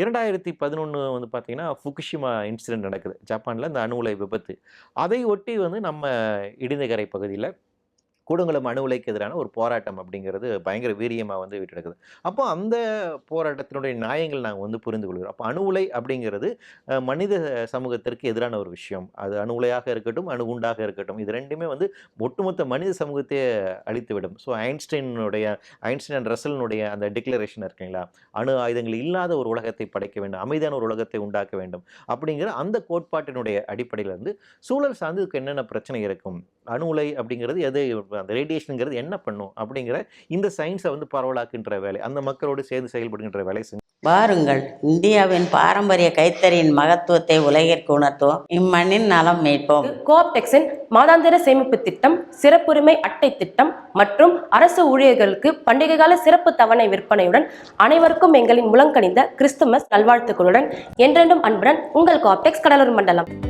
2011 வந்து பார்த்தீங்கன்னா, Fukushima incident நடக்குது. ஜப்பான்ல இந்த அணு உலை விபத்து. அதை ஒட்டி வந்து நம்ம இடிந்தகரை பகுதியில கூடங்குளம் அணு உலைக்கு எதிரான ஒரு போராட்டம் அப்படிங்கிறது பயங்கர வீரியமா வந்து வீற்றெடுக்குது. அப்போ அந்த போராட்டத்தினுடைய நியாயங்கள் நாங்க வந்து புரிந்து கொள்கிறோம். அப்போ அணு உலை அப்படிங்கிறது மனித சமூகத்திற்கு எதிரான ஒரு விஷயம். அது அணு உலையாக இருக்கட்டும், அணு குண்டாக இருக்கட்டும். இது 2மே வந்து ஒட்டுமொத்த மனித சமூகத்தையே அழித்துவிடும். ஸோ ஐன்ஸ்டைன் அண்ட் ரசலினுடைய அந்த டிக்ளரேஷன் இருக்குங்களா? அணு ஆயுதங்கள் இல்லாத ஒரு உலகத்தை படைக்க வேண்டும், அமைதியான ஒரு உலகத்தை உண்டாக்க வேண்டும் அப்படிங்கிற அந்த கோட்பாட்டினுடைய அடிப்படையில இருந்து சூழல் சார்ந்து இதுக்கு என்னென்ன பிரச்சனை இருக்கும்? அணு உலை அப்படிங்கிறது எது, அந்த ரேடியேஷனுங்கிறது என்ன பண்ணும் அப்படிங்கிற இந்த சயின்ஸை வந்து பரவலாக்குன்ற வேலை, அந்த மக்களோடு சேர்ந்து செயல்படுகின்ற வேலை வாருங்கள், இந்தியாவின் பாரம்பரிய கைத்தறியின் மகத்துவத்தை உலகிற்கு உணர்த்துவோம். இம்மண்ணின் நலம் மீட்போம். கோஆப்டெக்ஸின் மாதாந்திர சேமிப்பு திட்டம், சிறப்புரிமை அட்டை திட்டம் மற்றும் அரசு ஊழியர்களுக்கு பண்டிகை கால சிறப்பு தவணை விற்பனையுடன் அனைவருக்கும் எங்களின் முழங்கணிந்த கிறிஸ்துமஸ் நல்வாழ்த்துக்களுடன் என்றென்றும் அன்புடன் உங்கள் கோஆப்டெக்ஸ் கடலூர் மண்டலம்.